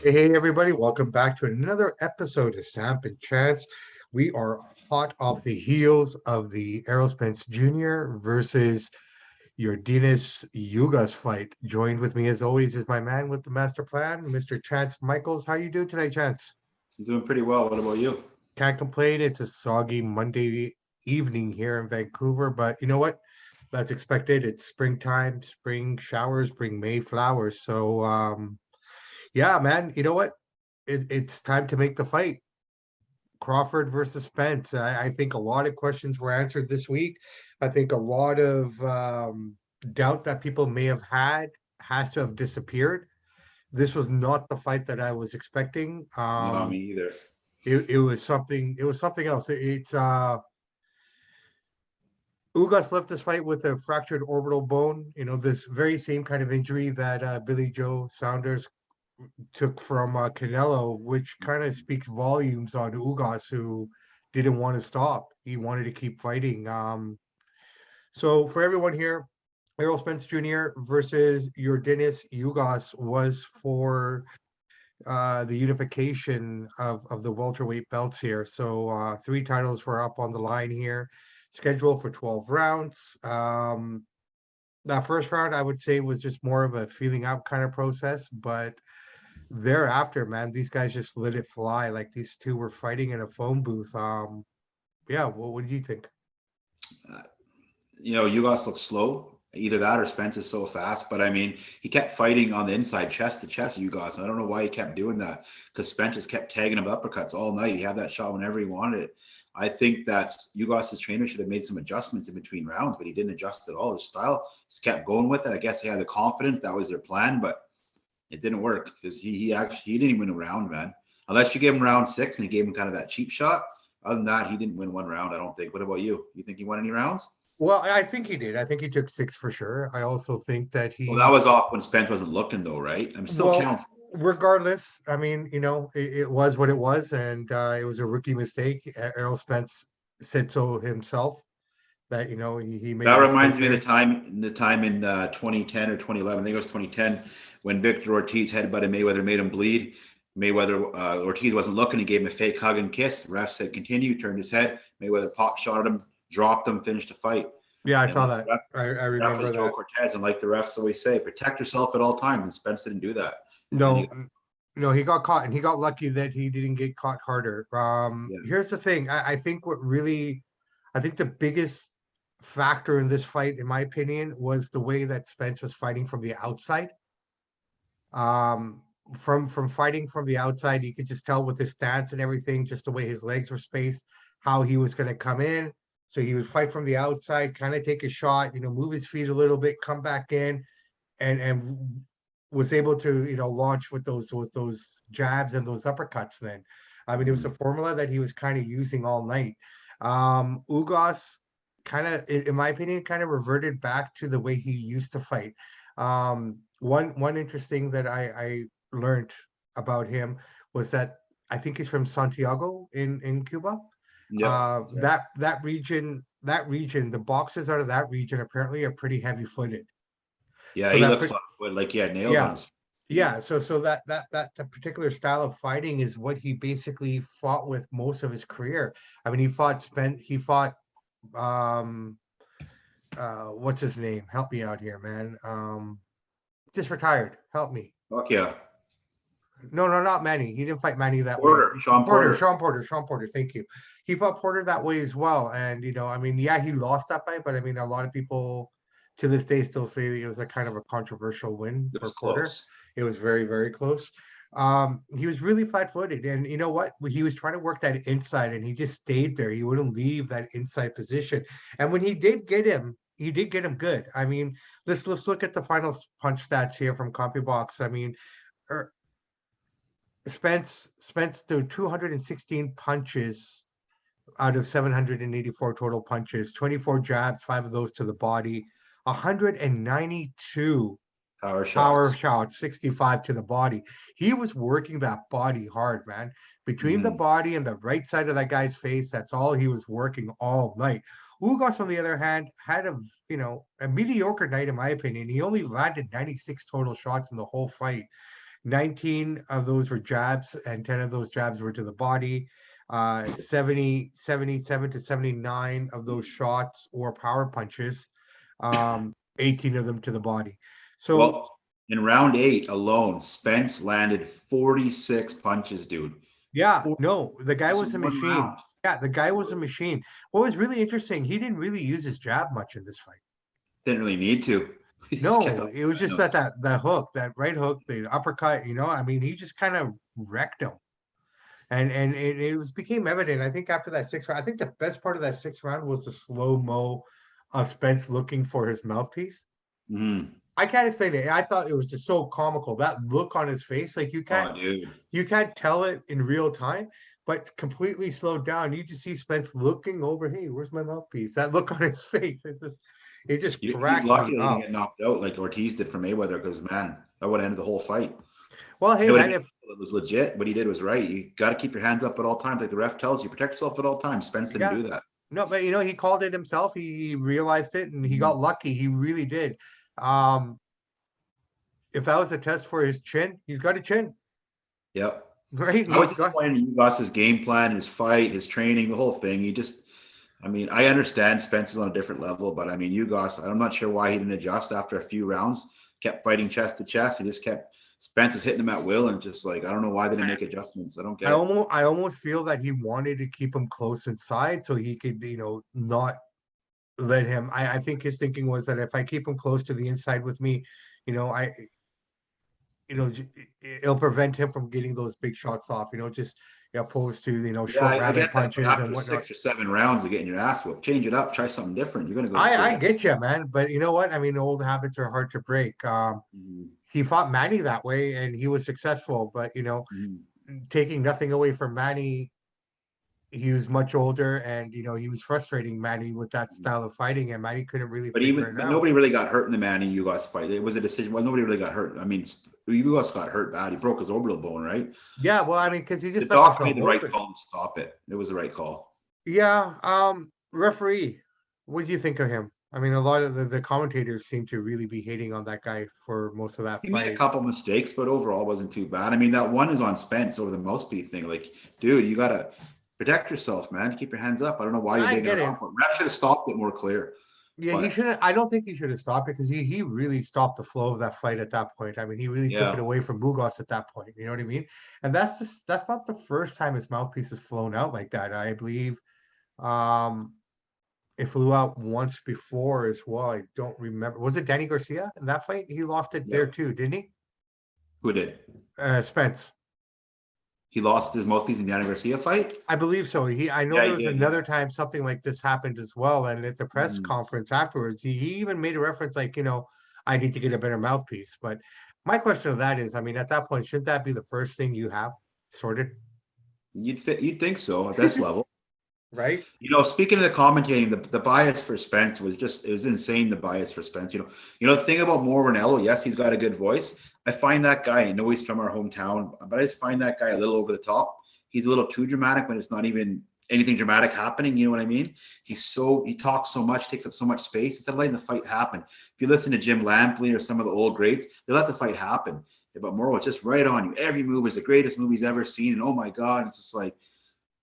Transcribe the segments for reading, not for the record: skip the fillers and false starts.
Hey everybody, welcome back to another episode of Samp&Chance. We are hot off the heels of the Errol Spence Jr. versus your Dinas Ugas fight. Joined with me as always is my man with the master plan, Mr. Chance Michaels. How you doing today, Chance? I'm doing pretty well. What about you? Can't complain. It's a soggy Monday evening here in Vancouver, but you know what? That's expected. It's springtime, spring showers bring May flowers. Yeah, man, you know what? It's time to make the fight. Crawford versus Spence. I think a lot of questions were answered this week. I think a lot of doubt that people may have had has to have disappeared. This was not the fight that I was expecting. No, me either. It was something. It was something else. It's Ugas left this fight with a fractured orbital bone. You know, this very same kind of injury that Billy Joe Saunders took from Canelo, which kind of speaks volumes on Ugas, who didn't want to stop. He wanted to keep fighting. So for everyone here, Errol Spence Jr. versus Yordenis Ugas was for the unification of the welterweight belts here. So three titles were up on the line here, scheduled for 12 rounds. That first round, I would say, was just more of a feeling out kind of process, but thereafter, man, these guys just let it fly. Like these two were fighting in a phone booth. Yeah, what do you think? Uh, Ugas looks slow. Either that or Spence is so fast. But I mean, he kept fighting on the inside, chest to chest, Ugas. And I don't know why he kept doing that because Spence just kept tagging him uppercuts all night. He had that shot whenever he wanted it. I think that Ugas's trainer should have made some adjustments in between rounds, but he didn't adjust at all. His style just kept going with it. I guess he had the confidence. That was their plan, but it didn't work because he didn't even win a round, man. Unless you gave him round six and he gave him kind of that cheap shot. Other than that, he didn't win one round, I don't think. What about you? You think he won any rounds? Well, I think he did. I think he took six for sure. I also think that Well, that he, was off when Spence wasn't looking, though, right? I'm still well, counting. regardless, I mean, it was what it was, and it was a rookie mistake. Errol Spence said so himself that he made That a mistake reminds me of there. the time in 2010 or 2011. I think it was 2010 when Victor Ortiz headbutted Mayweather, made him bleed. Mayweather Ortiz wasn't looking. He gave him a fake hug and kiss. The ref said continue. Turned his head. Mayweather pop shot at him, dropped him, finished the fight. Yeah, I And saw like that. I the ref was remember Joe that. Cortez, and like the refs always say, protect yourself at all times. And Spence didn't do that. And No, he, no, he got caught, and he got lucky that he didn't get caught harder. yeah, Here's the thing. I think I think the biggest factor in this fight, in my opinion, was the way that Spence was fighting from the outside. Um, from fighting from the outside, you could just tell with his stance and everything, just the way his legs were spaced, how he was going to come in. So he would fight from the outside, kind of take a shot, move his feet a little bit, come back in, and was able to launch with those jabs and those uppercuts. Then, I mean, it was a formula that he was kind of using all night. Ugas kind of, in my opinion, kind of reverted back to the way he used to fight. One interesting that I learned about him was that I think he's from Santiago in Cuba. yep, that's right. That region, the boxes out of that region apparently are pretty heavy footed. Yeah, So he that looked put fun, but like he had nails on yeah, his feet. yeah. So that particular style of fighting is what he basically fought with most of his career. I mean, he fought um what's his name? Help me out here, man. Just retired. Help me. Fuck yeah, No, no, not Manny. He didn't fight Manny that way. Porter, Sean Porter, Porter. Sean Porter, Sean Porter. Thank you. He fought Porter that way as well. And I mean, yeah, he lost that fight, but I mean, a lot of people to this day still say it was a kind of a controversial win It for was Porter. close. It was very, very close. He was really flat-footed, and you know what? He was trying to work that inside, and he just stayed there. He wouldn't leave that inside position. And when he did get him, he did get him good. I mean, let's look at the final punch stats here from CompuBox. I mean, er, Spence threw 216 punches out of 784 total punches, 24 jabs, five of those to the body, 192 Power power shots. shots, 65 to the body. He was working that body hard, man. Between the Hmm. body and the right side of that guy's face, that's all he was working all night. Ugas, on the other hand, had a mediocre night, in my opinion. He only landed 96 total shots in the whole fight. 19 of those were jabs, and 10 of those jabs were to the body. 77 to 79 of those shots or power punches, 18 of them to the body. So Well, in round 8 alone, Spence landed 46 punches, dude. yeah, no, the guy Just was a one machine. round. Yeah, the guy was a machine. What was really interesting, he didn't really use his jab much in this fight. Didn't really need to. He just kept No, on it was just throwing them. that hook, that right hook, the uppercut, I mean, he just kind of wrecked him. And it was became evident. I think after that sixth round, I think the best part of that sixth round was the slow-mo of Spence looking for his mouthpiece. Mhm. I can't explain it. I thought it was just so comical. That look on his face, like Oh, dude. you can't tell it in real time, but completely slowed down. You just see Spence looking over, hey, where's my mouthpiece? That look on his face. It just He's cracked lucky me that he didn't up. get knocked out like Ortiz did for Mayweather because, man, that would have ended the whole fight. Well, hey It would man, have if been, it was legit. What he did was right. You got to keep your hands up at all times. Like the ref tells you, protect yourself at all times. Spence didn't yeah, do that. no, but he called it himself. He realized it and he Mhm. got lucky. He really did. Um, if that was a test for his chin, he's got a chin, Yep. right? I was He's got disappointed in Ugas's game plan, his fight, his training, the whole thing. He just, I mean, I understand Spence is on a different level, but I mean, Ugas, I'm not sure why he didn't adjust after a few rounds. Kept fighting chest to chest. He just kept Spence was hitting him at will, and just like I don't know why they didn't make adjustments. I don't get it. I almost feel that he wanted to keep him close inside so he could, not let him. I think his thinking was that if I keep him close to the inside with me, you know, I it'll prevent him from getting those big shots off, just opposed to, Yeah, short I rabbit get that, but punches and after whatnot. 6 or 7 rounds of getting your ass whooped, change it up, try something different. You're gonna go I bigger. get you, man, but you know what? I mean, old habits are hard to break. Mhm. He fought Manny that way and he was successful, but Mhm. taking nothing away from Manny, he was much older and he was frustrating Manny with that style of fighting and Manny couldn't really figure it But out. nobody really got hurt in the Manny Ugas fight. It was a decision. Well, nobody really got hurt. I mean, Ugas got hurt bad. He broke his orbital bone, right? Yeah, well, I mean, because he The just left doc himself made the right open. call to stop it. It was the right call. Yeah, referee, what do you think of him? I mean, a lot of the commentators seem to really be hating on that guy for most of that He made a fight. couple mistakes, but overall wasn't too bad. I mean, that one is on Spence over the mouthpiece thing. Like, dude, you gotta protect yourself, man. Keep your hands up. I don't know why you're I digging get around it. for it. Ref should have stopped it more clear. Yeah, he But shouldn't. I don't think he should have stopped it because he really stopped the flow of that fight at that point. I mean, he really took it yeah, away from Bugos at that point. You know what I mean? And that's not the first time his mouthpiece has flown out like that. I believe um it flew out once before as well. I don't remember. Was it Danny Garcia in that fight? He lost it there yep. too, didn't he? Who did? Spence. He lost his mouthpiece in the Ana Garcia fight? I believe so. I know Yeah, there he was did. Yeah. another time something like this happened as well. And at the press Mhm. conference afterwards, he even made a reference like, I need to get a better mouthpiece. But my question of that is, I mean, at that point, shouldn't that be the first thing you have sorted? You'd think so at this level. Right? Speaking of the commentating, the bias for Spence was just it was insane. The bias for Spence, the thing about Morwanello, yes, he's got a good voice. I find that guy. I know he's from our hometown, but I just find that guy a little over the top. He's a little too dramatic when it's not even anything dramatic happening. You know what I mean? He talks so much, takes up so much space instead of letting the fight happen. If you listen to Jim Lampley or some of the old greats, they let the fight happen. But Morrow is just right on you. Every move is the greatest move he's ever seen, and oh my god, it's just like.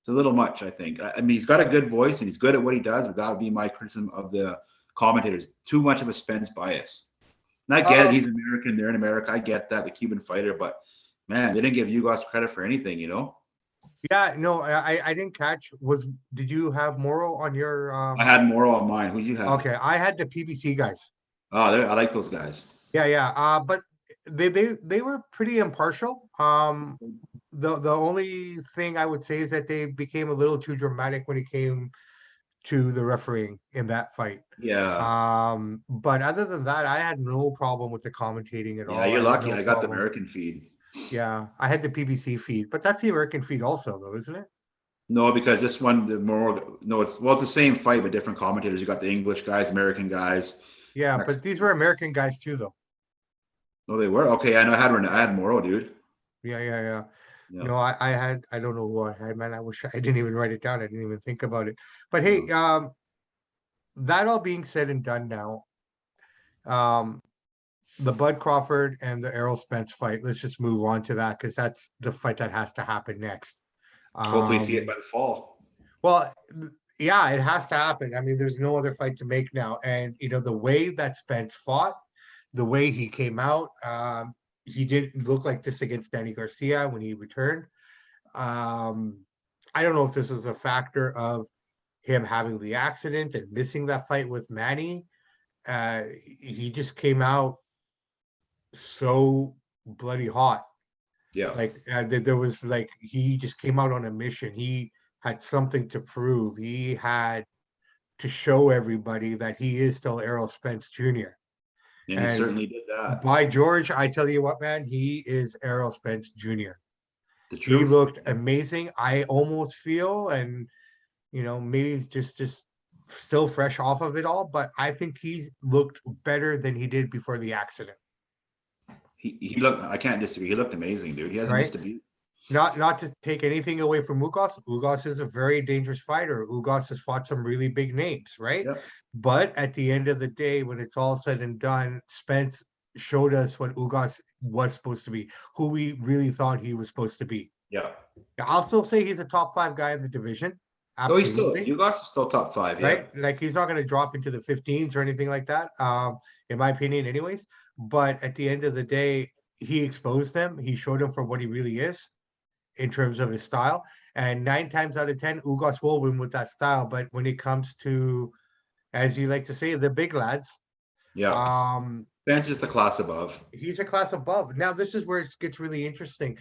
It's a little much, I think. I mean, he's got a good voice and he's good at what he does, but that would be my criticism of the commentators. Too much of a Spence bias. And I get it. Um, He's American. They're in America. I get that. The Cuban fighter. But, man, they didn't give Ugas credit for anything. yeah, no, I didn't catch. Did you have Moro on your I had Morrow on mine. Who you have? okay, I had the PBC guys. Oh, I like those guys. Yeah, yeah. But they were pretty impartial. The only thing I would say is that they became a little too dramatic when it came to the refereeing in that fight. Yeah. But other than that, I had no problem with the commentating at Yeah, all. you're I had lucky. no I got the problem. American feed. Yeah, I had the PBC feed, but that's the American feed also, though, isn't it? No, because this one, it's the same fight, but different commentators. You got the English guys, American guys. Yeah, but Mexican. these were American guys too, though. No, they were. Okay, I know I had Morrow, dude. Yeah, yeah, yeah. Yeah. No, I don't know who I had, man. I wish I didn't even write it down. I didn't even think about it. But hey, No. that all being said and done now, um, the Bud Crawford and the Errol Spence fight. Let's just move on to that because that's the fight that has to happen next. Hopefully, see it Um, by the fall. well, yeah, it has to happen. I mean, there's no other fight to make now, and the way that Spence fought, the way he came out, he didn't look like this against Danny Garcia when he returned. Um, I don't know if this is a factor of him having the accident and missing that fight with Manny. He just came out so bloody hot. Yeah. Like there was like he just came out on a mission. He had something to prove. He had to show everybody that he is still Errol Spence Jr. And he And certainly did that. by George, I tell you what, man, he is Errol Spence Jr. The He truth. looked amazing. I almost feel, and maybe it's just still fresh off of it all, but I think he's looked better than he did before the accident, He looked. I can't disagree. He looked amazing, dude. He hasn't right? missed a beat. Not to take anything away from Ugas. Ugas is a very dangerous fighter. Ugas has fought some really big names, right? Yep. But at the end of the day, when it's all said and done, Spence showed us what Ugas was supposed to be, who we really thought he was supposed to be. Yeah. I'll still say he's a top 5 guy in the division. Oh, he's still. Absolutely. Ugas is still top 5. Yeah. Right? Like he's not going to drop into the 15s or anything like that, in my opinion, anyways. But at the end of the day, he exposed them. He showed them for what he really is in terms of his style. And 9 times out of 10, Ugas will win with that style. But when it comes to, as you like to say, the big lads, Yeah. um, Spence is the class above. he's a class above. Now, this is where it gets really interesting.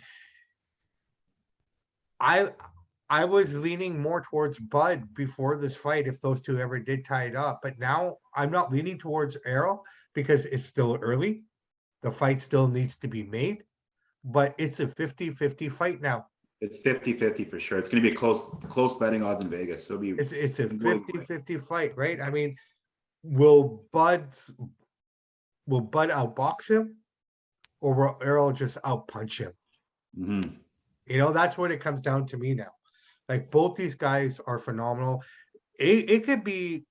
I was leaning more towards Bud before this fight if those two ever did tie it up. But now I'm not leaning towards Errol because it's still early. The fight still needs to be made, but it's a 50-50 fight now. It's 50-50 for sure. It's going to be a close betting odds in Vegas. It'll be. It's a 50-50 fight, right? I mean, will Bud outbox him or will Errol just outpunch him? Mm-hmm. That's what it comes down to me now. Like both these guys are phenomenal. It could be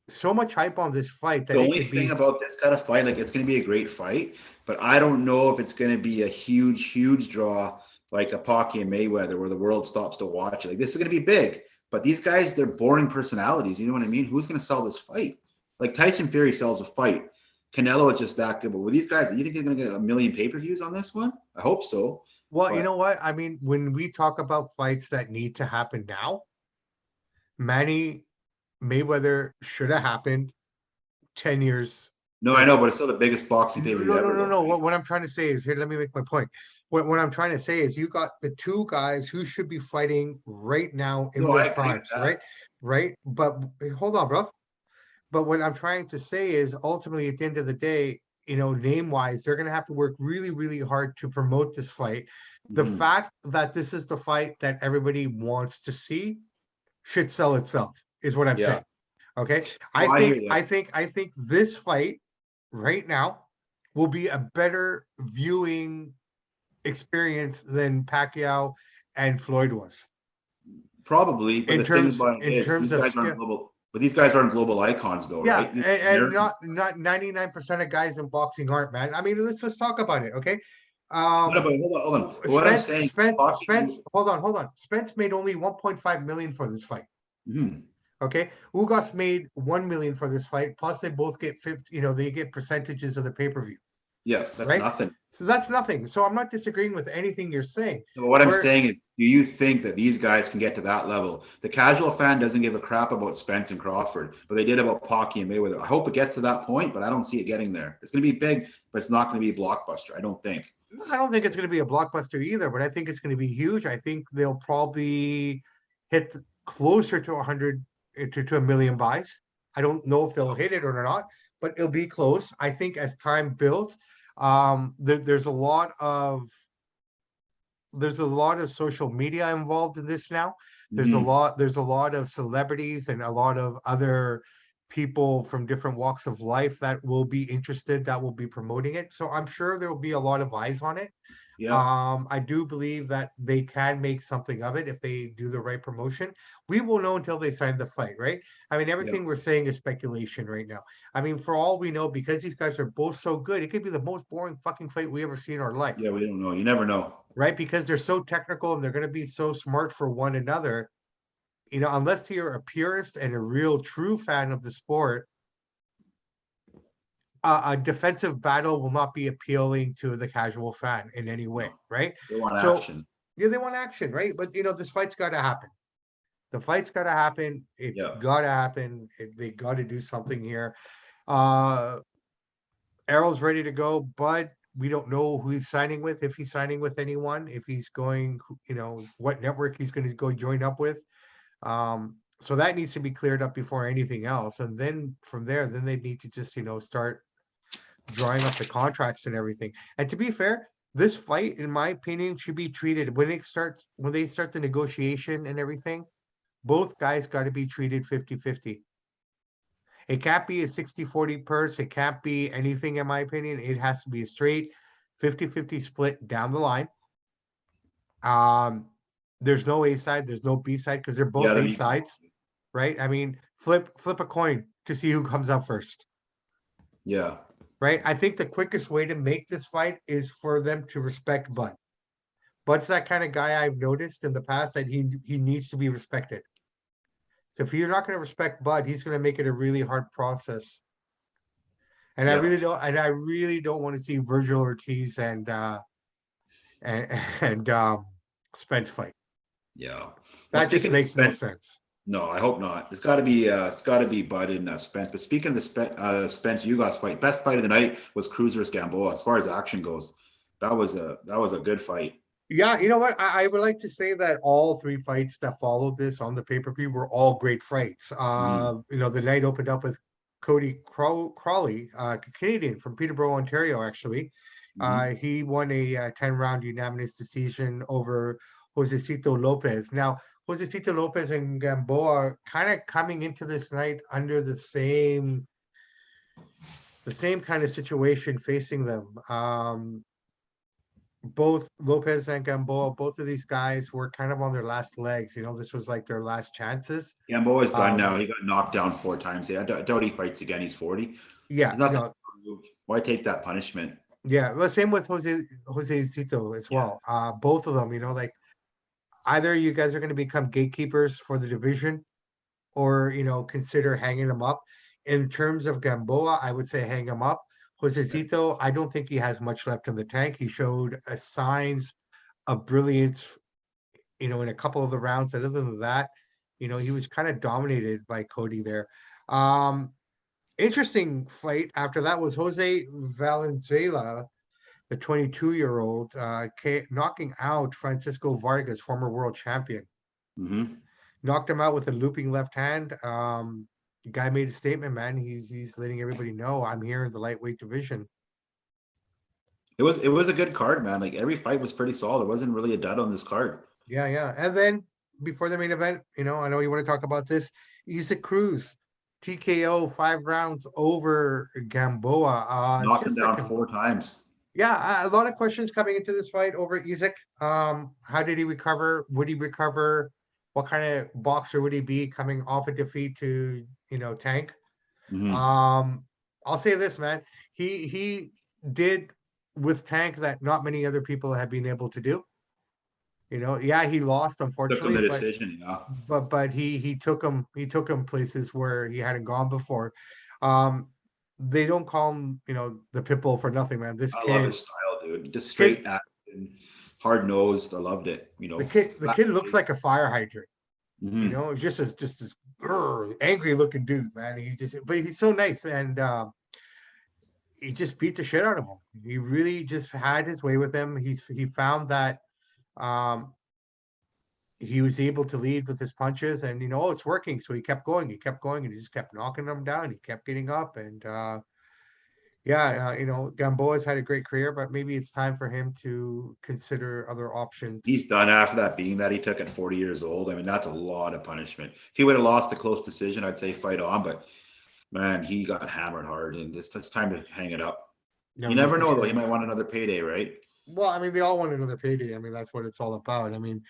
so much hype on this fight that The it only could thing be about this kind of fight, like it's going to be a great fight, but I don't know if it's going to be a huge draw like a Pacquiao and Mayweather where the world stops to watch it. Like this is going to be big, but these guys, they're boring personalities. You know what I mean? Who's going to sell this fight? Like Tyson Fury sells a fight. Canelo is just that good. But with these guys, you think they're going to get 1 million pay-per-views on this one? I hope so. well, But you know what? I mean, when we talk about fights that need to happen now, Manny Mayweather should have happened 10 years. no, I know, but it's still the biggest boxing pay-per-view ever. No. What I'm trying to say is here, let me make my point. What I'm trying to say is you got the two guys who should be fighting right now in No, I their agree with primes, that. right? Right. But hold on, bro. But what I'm trying to say is ultimately at the end of the day, name wise, they're going to have to work really, really hard to promote this fight. The Mhm. fact that this is the fight that everybody wants to see should sell itself, is what I'm Yeah. saying. Okay. Well, I hear you. I think this fight right now will be a better viewing experience than Pacquiao and Floyd was. Probably, but the thing about it In is terms these of guys aren't skill. global. But these guys aren't global icons, though, Yeah, right? These and American. not 99% of guys in boxing aren't, man. I mean, let's talk about it, okay? No, but hold on. But what I'm saying, Spence, hold on. Spence made only 1.5 million for this fight. Mhm. Okay, Ugas made 1 million for this fight. Plus, they both get 50. They get percentages of the pay-per-view, Yeah, that's right? nothing. So that's nothing. So I'm not disagreeing with anything you're saying. But what I'm saying is, do you think that these guys can get to that level? The casual fan doesn't give a crap about Spence and Crawford, but they did about Pacquiao and Mayweather. I hope it gets to that point, but I don't see it getting there. It's going to be big, but it's not going to be a blockbuster. I don't think. I don't think it's going to be a blockbuster either, but I think it's going to be huge. I think they'll probably hit closer to 100 to 1 million buys. I don't know if they'll hit it or not, but it'll be close. I think as time builds, there's a lot of social media involved in this now. There's a Mhm. lot of celebrities and a lot of other people from different walks of life that will be interested, that will be promoting it. So I'm sure there will be a lot of eyes on it. Yeah. I do believe that they can make something of it if they do the right promotion. We will know until they sign the fight, right? I mean, Yeah. everything we're saying is speculation right now. I mean, for all we know, because these guys are both so good, it could be the most boring fucking fight we ever see in our life, Yeah. We don't know. You never know. right? Because they're so technical and they're going to be so smart for one another. Unless you're a purist and a real true fan of the sport, a defensive battle will not be appealing to the casual fan in any way, No. right? They want So action. yeah, they want action, right? But this fight's got to happen. The fight's got to happen. It's Yeah. got to happen. They got to do something here. Uh, Errol's ready to go, but we don't know who he's signing with. If he's signing with anyone, if he's going, what network he's going to go join up with. So that needs to be cleared up before anything else. And then from there, then they need to just, start drawing up the contracts and everything. And to be fair, this fight, in my opinion, should be treated when they start the negotiation and everything, both guys got to be treated 50-50. It can't be a 60-40 purse. It can't be anything, in my opinion. It has to be a straight 50-50 split down the line. Um, there's no A side, there's no B side because they're Yeah. both There A you go. sides, right? I mean, flip a coin to see who comes up first, Yeah. right? I think the quickest way to make this fight is for them to respect Bud. Bud's that kind of guy I've noticed in the past that he needs to be respected. So if you're not going to respect Bud, he's going to make it a really hard process. And Yeah. I really don't want to see Virgil Ortiz and Spence fight. Yeah. Well, That just speaking of makes no Spence, sense. no, I hope not. It's got to be Bud and Spence. But speaking of the Spence Ugas fight, best fight of the night was Cruz versus Gamboa. As far as action goes, that was a good fight. Yeah, you know what? I would like to say that all three fights that followed this on the pay-per-view were all great fights. Mhm. The night opened up with Cody Crawley, Canadian from Peterborough, Ontario, actually. Mhm. He won a 10-round unanimous decision over Josecito Lopez. Now, Josecito Lopez and Gamboa kind of coming into this night under the same kind of situation facing them. Both Lopez and Gamboa, both of these guys were kind of on their last legs. This was like their last chances. Gamboa's done Um, now. He got knocked down 4 times. I doubt he fights again. He's 40. yeah, There's nothing to prove. Why take that punishment? yeah. Well, same with Jose Tito as Yeah. well. Both of them, like either you guys are going to become gatekeepers for the division, or consider hanging them up. In terms of Gamboa, I would say hang him up. Josecito, I don't think he has much left in the tank. He showed signs of brilliance, in a couple of the rounds. And other than that, he was kind of dominated by Cody there. Um, Interesting fight after that was Jose Valenzuela, the 22-year-old, knocking out Francisco Vargas, former world champion. Hmm. Knocked him out with a looping left hand. The guy made a statement, man. He's letting everybody know I'm here in the lightweight division. It was a good card, man. Like every fight was pretty solid. There wasn't really a dud on this card. Yeah, yeah. And then before the main event, I know you want to talk about this. Isaac Cruz, TKO 5 rounds over Gamboa. Knocked him Just down like 4 times. yeah, a lot of questions coming into this fight over Isaac. How did he recover? Would he recover? What kind of boxer would he be coming off a defeat to Tank? Hmm. Um, I'll say this, man. He did with Tank that not many other people have been able to do. Yeah, he lost Took him unfortunately, the but decision. Yeah. he took him places where he hadn't gone before. Um, they don't call him, the pit bull for nothing, man. This I love kid, his style, dude. Just kid, straight action, hard nosed. I loved it. the kid looks like a fire hydrant. Hmm. Just this angry looking dude, man. But he's so nice, and he just beat the shit out of him. He really just had his way with him. He found that um, he was able to lead with his punches, and it's working. So he kept going, and he just kept knocking them down. He kept getting up, and yeah, Gamboa's had a great career, but maybe it's time for him to consider other options. He's done after that beating that he took at 40 years old. I mean, that's a lot of punishment. If he would have lost a close decision, I'd say fight on. But Man, he got hammered hard, and it's time to hang it up. No, You no, never for know, though. sure. He might want another payday, right? Well, I mean, they all want another payday. I mean, that's what it's all about. I mean,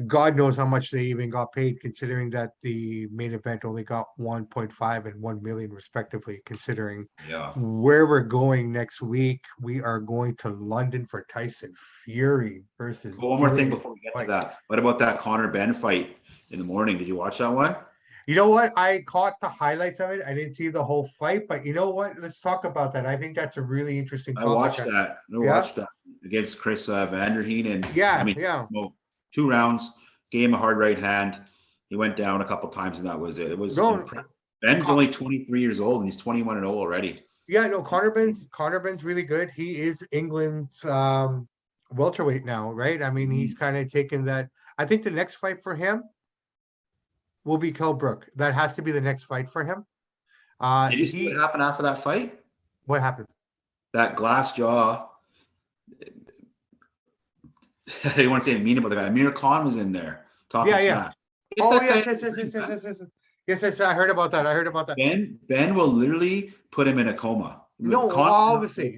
God knows how much they even got paid, considering that the main event only got 1.5 and 1 million respectively, considering Yeah. where we're going next week. We are going to London for Tyson Fury versus But one more thing Dillan before we get to Whyte. that. What about that Connor Ben fight in the morning? Did you watch that one? You know what? I caught the highlights of it. I didn't see the whole fight, but you know what? Let's talk about that. I think that's a really interesting I topic. watched that. I Yeah, watched that against Chris Vanderheen, and I yeah, mean, yeah. well, 2 rounds, gave him a hard right hand. He went down a couple times, and that was it. It was No, impressive. Ben's only 23 years old, and he's 21-0 already. yeah, no, Connor Ben's really good. He is England's welterweight now, right? I mean, he's Mhm. kind of taken that. I think the next fight for him will be Kell Brook. That has to be the next fight for him. Did you see what He happened after that fight? what happened? That glass jaw. I didn't want to say mean about the guy. Amir Khan was in there talking Yeah, yeah. smack. Get Oh that guy yes, out of yes, the yes, ring, yes, yes, man. yes, yes. Yes, yes, I heard about that. I heard about that. Ben will literally put him in a coma. No, Khan,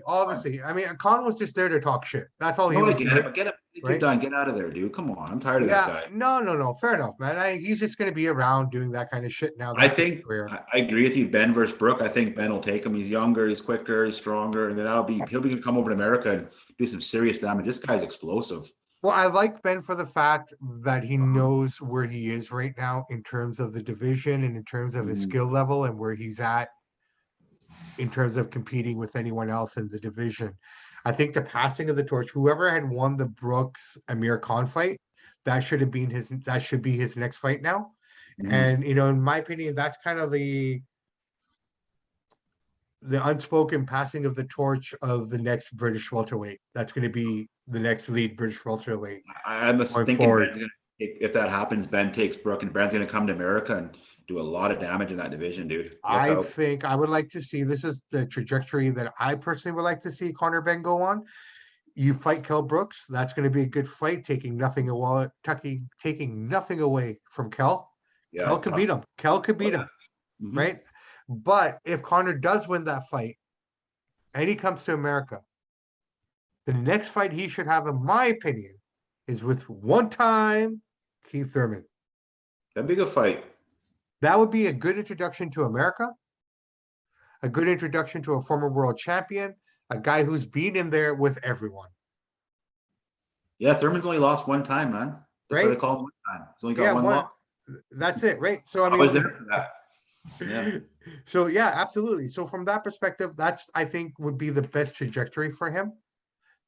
obviously. I mean, Khan was just there to talk shit. That's all he no, I was get it, doing, but get him. You're right? done. Get out of there, dude. Come on. I'm tired of that Yeah, guy. no, no, no. Fair enough, man. He's just going to be around doing that kind of shit now. I That's his think career. I agree with you. Ben versus Brooke. I think Ben will take him. He's younger, he's quicker, he's stronger, and then he'll be come over to America and do some serious damage. This guy's explosive. Well, I like Ben for the fact that he Uh-huh. knows where he is right now in terms of the division and in terms of his Mhm. skill level and where he's at in terms of competing with anyone else in the division. I think the passing of the torch, whoever had won the Brooks Amir Khan fight, that should be his next fight now. Mhm. And in my opinion, that's kind of the unspoken passing of the torch of the next British welterweight. That's going to be the next lead British welterweight I'm just going thinking forward. Ben's gonna if that happens, Ben takes Brooke and Ben's gonna come to America and do a lot of damage in that division, dude. Look I out. think I would like to see this is the trajectory that I personally would like to see Connor Ben go on. You fight Kell Brooks, that's going to be a good fight, taking nothing away from Kell. Yeah, Kell could beat tough. him. Kell could Oh beat yeah. him, Mhm. right? But if Connor does win that fight and he comes to America, the next fight he should have, in my opinion, is with one time Keith Thurman. That'd be a good fight. That would be a good introduction to America, a good introduction to a former world champion, a guy who's been in there with everyone, Yeah, Thurman's only lost one time, man. That's why they right? call him one time. He's only got Yeah, one one. loss. That's it, right? So I I was there mean, for that. Yeah. so yeah, absolutely. So from that perspective, that's I think would be the best trajectory for him.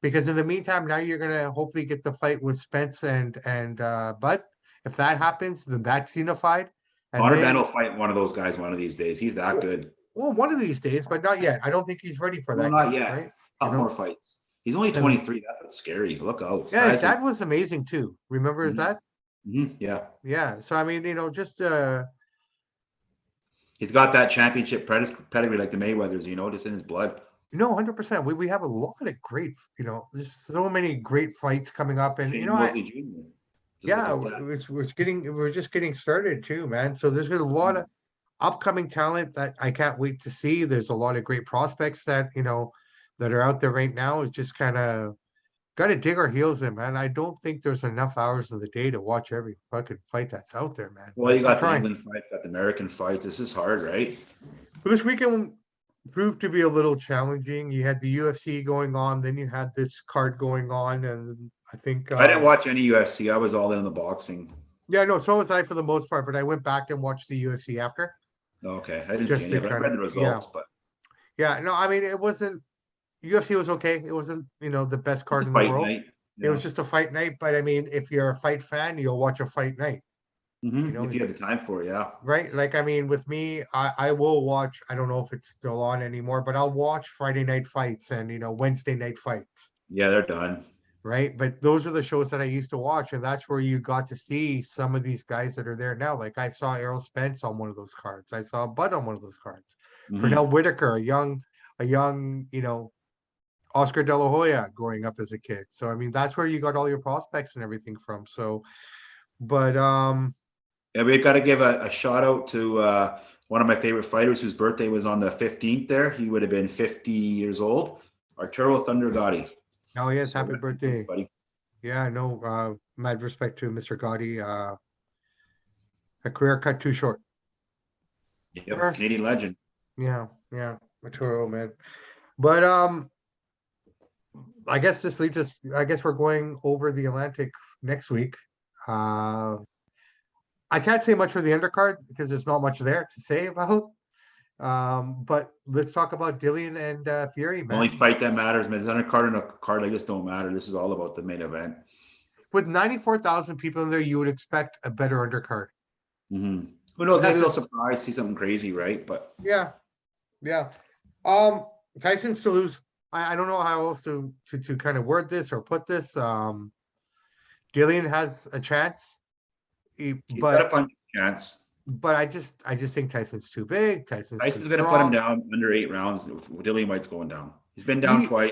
Because in the meantime, now you're gonna hopefully get the fight with Spence and Bud. If that happens, then that's unified. And Connor Ben then will fight one of those guys one of these days. He's that good. well, one of these days, but not yet. I don't think he's ready for No, that not yet, yet. right? A couple more fights. He's only And 23. That's what's scary. Look out. This yeah, his guy's dad was amazing too. Remember his dad? yeah. Yeah. So I mean, just He's got that championship pedigree like the Mayweathers, just in his blood. no, 100%. We have a lot of great, there's so many great fights coming up, and Shane Mosley Jr. Just like yeah, his dad. we're just getting started too, man. So there's a lot of upcoming talent that I can't wait to see. There's a lot of great prospects that are out there right now. It's just kind of got to dig our heels in, man. I don't think there's enough hours of the day to watch every fucking fight that's out there, man. Well, But you I'm got the trying. England fights, got the American fights. This is hard, right? But this weekend proved to be a little challenging. You had the UFC going on, then you had this card going on, and I think I didn't watch any UFC. I was all in the boxing. yeah, no, so was I for the most part, but I went back and watched the UFC after. Okay, I didn't see Just any to of it. I kind read of the results, but yeah, no, I mean it wasn't UFC was okay. It wasn't, the best it's card a in the fight world. night. It was Yeah. just a fight night, but I mean, if you're a fight fan, you'll watch a fight night, If you have the time for it, yeah. right? Like, I mean, with me, I will watch, I don't know if it's still on anymore, but I'll watch Friday night fights and, Wednesday night fights, Yeah, they're done. right? But those are the shows that I used to watch, and that's where you got to see some of these guys that are there now. Like I saw Errol Spence on one of those cards. I saw Bud on one of those cards. Pernell hmm Whitaker, a young, Oscar De La Hoya growing up as a kid. So I mean, that's where you got all your prospects and everything from. So, but Yeah, we've got to give a shout out to one one of my favorite fighters whose birthday was on the 15th there. He would have been 50 years old. Arturo Thunder Gotti. Oh, yes, So happy rest in peace, birthday. buddy. Yeah, no, mad respect to Mr. Gotti. A career cut too short. Yep, Sure. Canadian legend. Yeah, yeah, Maturo, man. But I guess this leads us. I guess we're going over the Atlantic next week. Uh, I can't say much for the undercard because there's not much there to say about. But let's talk about Dillian and Fury, The only man. fight that matters, man. There's a card and a card like this don't matter. This is all about the main event. With 94,000 people in there, you would expect a better undercard. Mm-hmm. Who knows? Maybe That's they'll just, surprise, see something crazy, right? But yeah, yeah. Tyson's to lose. I don't know how else to kind of word this or put this. Dillian has a chance, he's got a but punch chance. I just think Tyson's too big. Tyson's too Tyson's going to put him strong. down under 8 rounds. Dillian Whyte's going down. He's been Do down you, twice.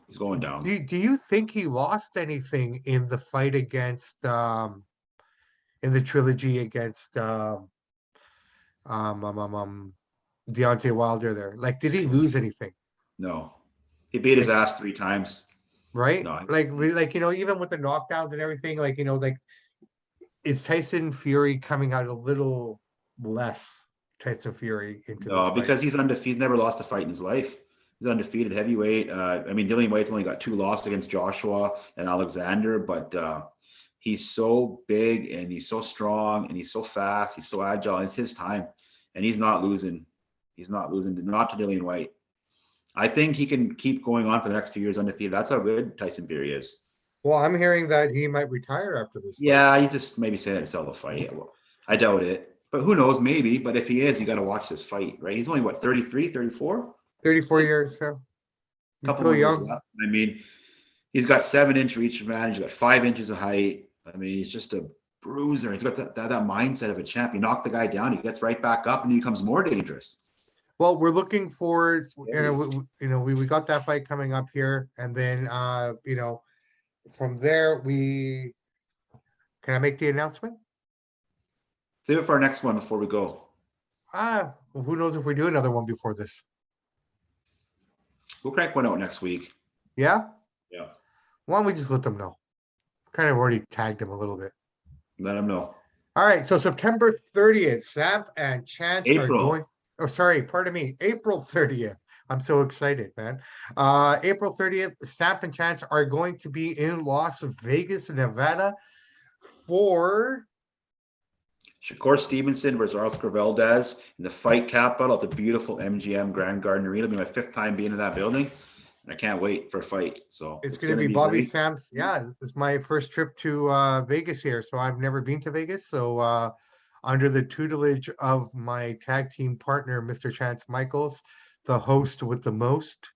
He's going down. do you think he lost anything in the fight against in the trilogy against um, um, um, um Deontay Wilder there? Like, did he lose anything? No, he beat his Like, ass 3 times. right? No, Like even with the knockdowns and everything, like like is Tyson Fury coming out a little less Tyson Fury into this no, fight? because he's undefeated. He's never lost a fight in his life. He's undefeated heavyweight. I mean, Dillian Whyte's only got 2 losses against Joshua and Alexander, but he's so big and he's so strong and he's so fast. He's so agile. It's his time, and he's not losing. He's not losing. Not to Dillian Whyte. I think he can keep going on for the next few years undefeated. That's how good Tyson Fury is. Well, I'm hearing that he might retire after this fight. Yeah, you just maybe say that to sell the fight. Yeah, well, I doubt it. But who knows? Maybe. But if he is, you got to watch this fight, right? He's only, what, 33, 34? 34 years, so A he's couple still more years young. left. I mean, he's got 7-inch reach advantage. He's got 5 inches of height. I mean, he's just a bruiser. He's got that mindset of a champ. You knock the guy down, he gets right back up, and he becomes more dangerous. Well, we're looking forward, Scary. we got that fight coming up here, and then from there can I make the announcement? Save it for our next one before we go. Well, who knows if we do another one before this? We'll crank one out next week. Yeah? Yeah. Why don't we just let them know? Kind of already tagged them a little bit. Let him know. All right, so September 30th, Samp&Chance are April. going. Oh, sorry, pardon me. April 30th. I'm so excited, man. April 30th, Samp&Chance are going to be in Las Vegas, Nevada for Shakur Stevenson versus Oscar Valdez in the fight capital at the beautiful MGM Grand Garden Arena. It'll be my 5th time being in that building, and I can't wait for a fight. So it's going to be Bobby great. Samps. Yeah, it's my first trip to Vegas here, so I've never been to Vegas. So under the tutelage of my tag team partner, Mr. Chance Michaels, the host with the most,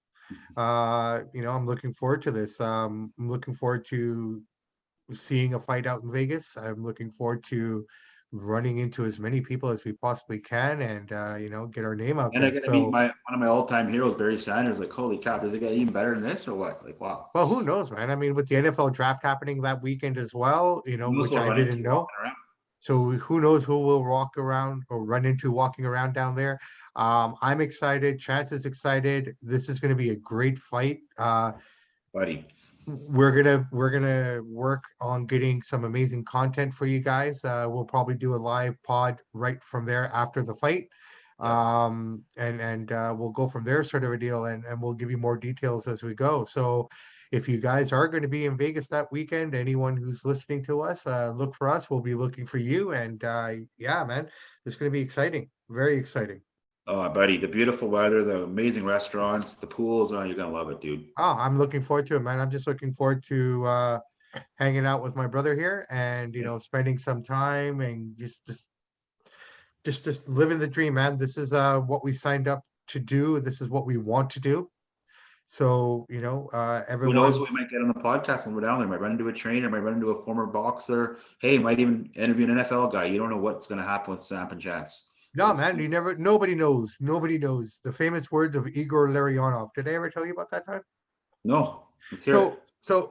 I'm looking forward to this. I'm looking forward to seeing a fight out in Vegas. I'm looking forward to running into as many people as we possibly can and get our name out And there. I get to meet one of my all-time heroes, Barry Sanders. Like, holy cow, does it get even better than this or what? Like, wow. Well, who knows, man? I mean, with the NFL draft happening that weekend as well, which I didn't know. So who knows who will walk around or run into walking around down there. I'm excited. Chance is excited. This is going to be a great fight. Buddy. We're gonna work on getting some amazing content for you guys. We'll probably do a live pod right from there after the fight. And we'll go from there, sort of a deal, and we'll give you more details as we go. So if you guys are going to be in Vegas that weekend, anyone who's listening to us, look for us. We'll be looking for you. And yeah, man, it's going to be exciting. Very exciting. Oh, buddy, the beautiful weather, the amazing restaurants, the pools. Oh, you're gonna love it, dude. Oh, I'm looking forward to it, man. I'm just looking forward to hanging out with my brother here and spending some time and just living the dream, man. This is what we signed up to do. This is what we want to do. So everyone. Who knows who we might get on the podcast when we're down there? Might run into a trainer, might run into a former boxer. Hey, might even interview an NFL guy. You don't know what's gonna happen with Samp&Chance. No, man, nobody knows. Nobody knows. The famous words of Igor Larionov. Did I ever tell you about that time? No, let's hear it. So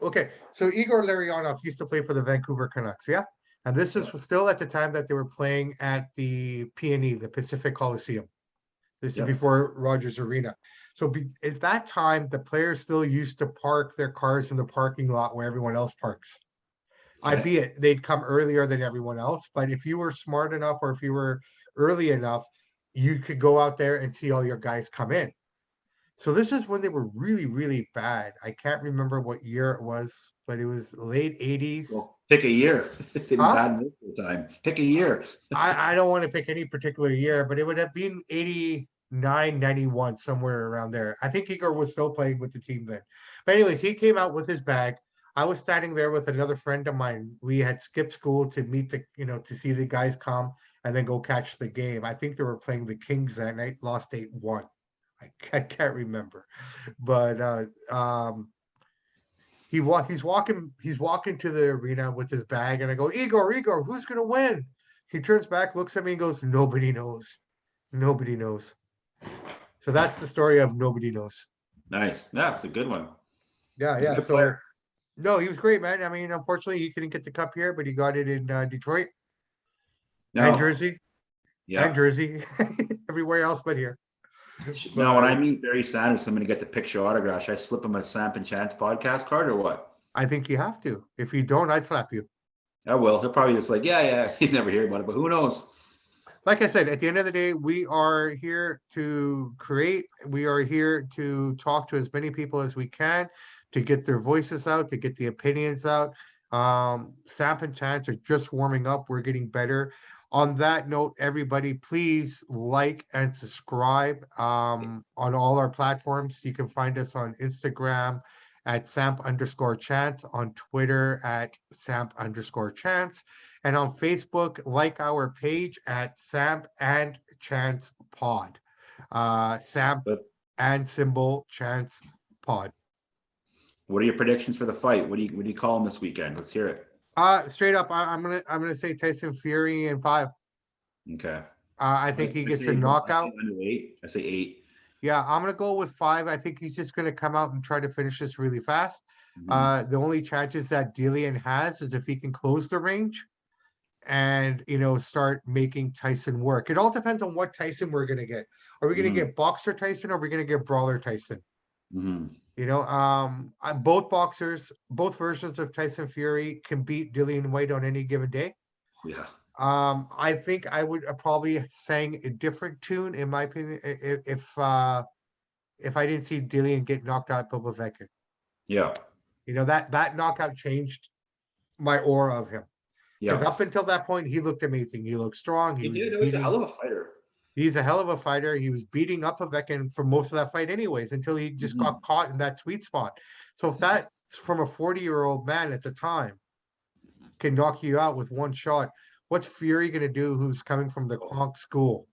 Igor Larionov used to play for the Vancouver Canucks, yeah? And this is still at the time that they were playing at the P&E, the Pacific Coliseum. This is Yep. before Rogers Arena. So at that time, the players still used to park their cars in the parking lot where everyone else parks. Okay. Albeit they'd come earlier than everyone else, but if you were smart enough or if you were early enough, you could go out there and see all your guys come in. So this is when they were really, really bad. I can't remember what year it was, but it was late 80s. Well, pick a year. They've been Huh? bad most of the time. Pick a year. I don't want to pick any particular year, but it would have been 89, 91, somewhere around there. I think Igor was still playing with the team then. But anyways, he came out with his bag. I was standing there with another friend of mine. We had skipped school to meet to see the guys come and then go catch the game. I think they were playing the Kings that night, lost 8-1. I can't remember. But he's walking to the arena with his bag, and I go, Igor, who's gonna win? He turns back, looks at me, and goes, nobody knows. Nobody knows. So that's the story of nobody knows. Nice. That's a good one. Yeah, He's a yeah. good So player. no, he was great, man. I mean, unfortunately, he couldn't get the cup here, but he got it in Detroit and No. Jersey and Yeah. Jersey, everywhere else but here. No, when I meet Barry Sanders, I'm going to get the picture autograph. Should I slip him a Samp&Chance podcast card or what? I think you have to. If you don't, I'd slap you. I will. He'll probably just like, yeah. He'd never hear about it, but who knows? Like I said, at the end of the day, we are here to create. We are here to talk to as many people as we can, to get their voices out, to get the opinions out. Samp&Chance are just warming up. We're getting better. On that note, everybody, please like and subscribe on all our platforms. You can find us on Instagram at Samp_Chance, on Twitter at Samp_Chance, and on Facebook, like our page at Samp&Chance Pod. Samp and symbol Chance Pod. What are your predictions for the fight? What do you call him this weekend? Let's hear it. Straight up, I'm gonna say Tyson Fury in 5. Okay. I think he gets a knockout. I say under 8. I say 8. Yeah, I'm gonna go with 5. I think he's just gonna come out and try to finish this really fast. Mhm. The only chances that Dillan has is if he can close the range and start making Tyson work. It all depends on what Tyson we're gonna get. Are we gonna get boxer Tyson or are we gonna get brawler Tyson? Mhm. Both boxers, both versions of Tyson Fury can beat Dillian Whyte on any given day. Yeah. I think I would probably sang a different tune in my opinion if I didn't see Dillian get knocked out by Popovic. Yeah. That knockout changed my aura of him. Because Yeah. up until that point, he looked amazing. He looked strong. He did. He's a hell of a fighter. He's a hell of a fighter. He was beating up Povetkin for most of that fight anyways, until he just got caught in that sweet spot. So if that's from a 40-year-old man at the time can knock you out with one shot, what's Fury going to do who's coming from the Kronk school?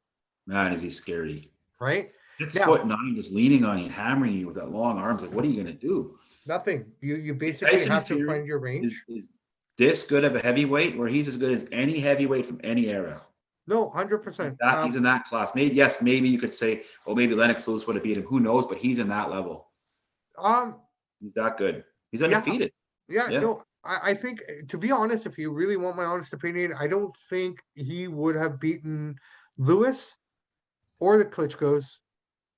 Man, is he scary. Right? 6'9", just leaning on you, hammering you with that long arms. Like, what are you going to do? Nothing. You basically Tyson have Fury to find your range. Is this good of a heavyweight, where he's as good as any heavyweight from any era? No, 100%. He's in that class. Maybe you could say, oh, maybe Lennox Lewis would have beat him. Who knows? But he's in that level. He's that good. He's undefeated. Yeah. No, I think, to be honest, if you really want my honest opinion, I don't think he would have beaten Lewis or the Klitschko's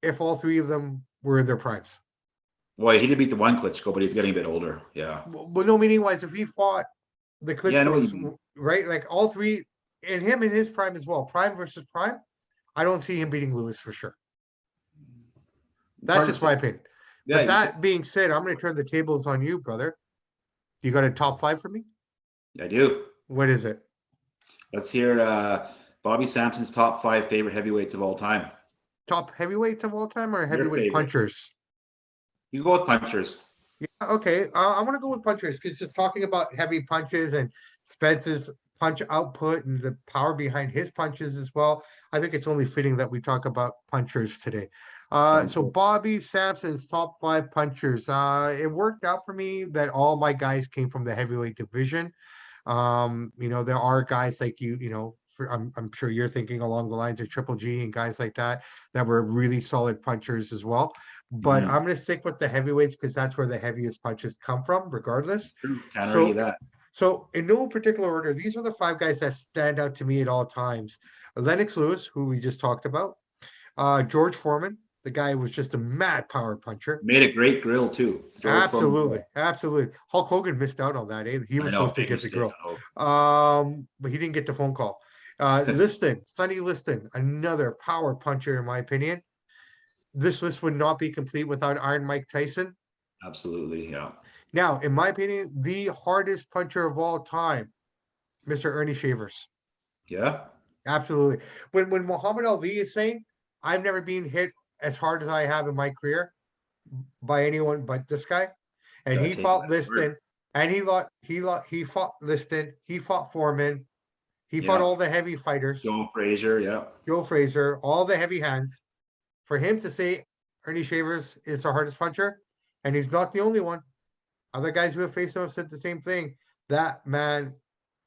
if all three of them were in their primes. Well, he did beat the one Klitschko, but he's getting a bit older. Yeah. But no, meaning wise, if he fought the Klitschko's, right? Like all three, and him in his prime as well, prime versus prime, I don't see him beating Lewis for sure. That's just my opinion. Yeah, but that being said, I'm going to turn the tables on you, brother. You got a top 5 for me? I do. What is it? Let's hear Bobby Sampson's top 5 favorite heavyweights of all time. Top heavyweights of all time or heavyweight punchers? You go with punchers. Yeah, okay. I want to go with punchers because just talking about heavy punches and Spence's punch output and the power behind his punches as well, I think it's only fitting that we talk about punchers today. So Bobby Sampson's top 5 punchers. It worked out for me that all my guys came from the heavyweight division. There are guys like I'm sure you're thinking along the lines of Triple G and guys like that were really solid punchers as well. But I'm going to stick with the heavyweights because that's where the heaviest punches come from, regardless. Can't argue that. So in no particular order, these are the 5 guys that stand out to me at all times. Lennox Lewis, who we just talked about, George Foreman, the guy who was just a mad power puncher. Made a great grill too. George Foreman Absolutely, grill. absolutely. Hulk Hogan missed out on that. He I was know, supposed to big get the mistake grill, on but he didn't get the phone call. Liston, Sonny Liston, another power puncher in my opinion. This list would not be complete without Iron Mike Tyson. Absolutely, yeah. Now, in my opinion, the hardest puncher of all time, Mr. Ernie Shavers. Yeah. Absolutely. When Muhammad Ali is saying, "I've never been hit as hard as I have in my career by anyone but this guy," and Gotta he take him fought at his word. Liston, and he fought Liston, he fought Foreman, he fought Yeah. all the heavy fighters, Joe Frazier, yeah. Joe Frazier, all the heavy hands. For him to say Ernie Shavers is the hardest puncher, and he's not the only one. Other guys who have faced him have said the same thing. That man,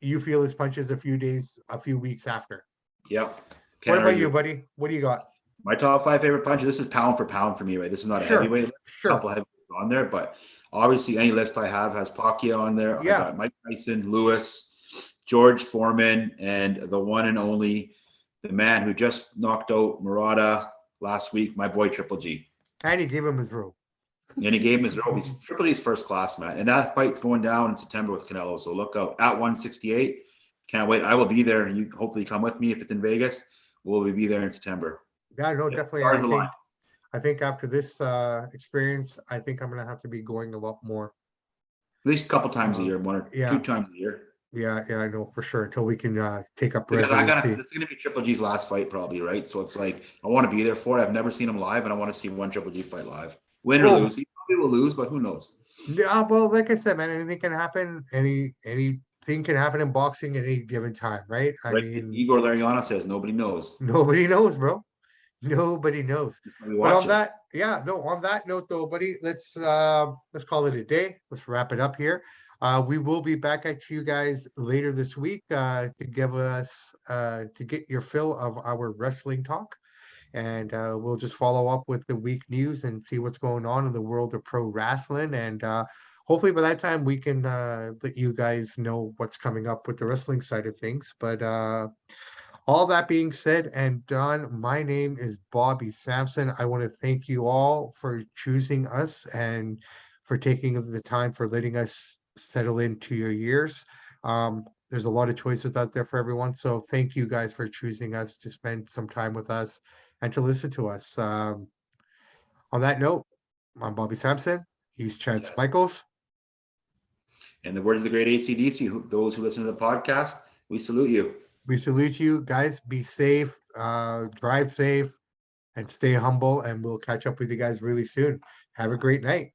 you feel his punches a few days, a few weeks after. Yep. What Can't about argue. you, buddy? What do you got? My top 5 favorite punches. This is pound for pound for me, right? This is not a Sure, heavyweight list. A sure. couple of heavyweights on there, but obviously any list I have has Pacquiao on there. I Yeah, got Mike Tyson, Lewis, George Foreman, and the one and only, the man who just knocked out Murata last week, my boy Triple G. and he gave him his robe. And he gave him his robe. He's Triple G's first class, man. And that fight's going down in September with Canelo. So look out at 168. Can't wait. I will be there. You hopefully come with me if it's in Vegas. We'll be there in September. Yeah, no, Yeah, definitely. stars align. I think after this experience, I think I'm gonna have to be going a lot more. At least a couple times a year, one or Yeah. 2 times a year. Yeah, I know for sure until we can take up Because residency. this is gonna be Triple G's last fight, probably, right? So it's like I want to be there for it. I've never seen him live, and I want to see one Triple G fight live. Win or Well, lose. He probably will lose, but who knows? Yeah, well, like I said, man, anything can happen. Anything can happen in boxing at any given time, right? I Like mean, Igor Lariana says, nobody knows. nobody knows, bro. Nobody knows. Just let me But watch on it. that, yeah, no, on that note though, buddy, let's call it a day. Let's wrap it up here. We will be back at you guys later this week to give us to get your fill of our wrestling talk. And we'll just follow up with the week news and see what's going on in the world of pro wrestling. And hopefully by that time we can let you guys know what's coming up with the wrestling side of things. But all that being said and done, my name is Bobby Sampson. I want to thank you all for choosing us and for taking the time for letting us settle into your years. There's a lot of choices out there for everyone. So thank you guys for choosing us to spend some time with us and to listen to us. On that note, I'm Bobby Sampson. He's Chance Yes. Michaels. In the words of the great AC/DC, those who listen to the podcast, we salute you. We salute you guys. Be safe, drive safe, and stay humble. And we'll catch up with you guys really soon. Have a great night.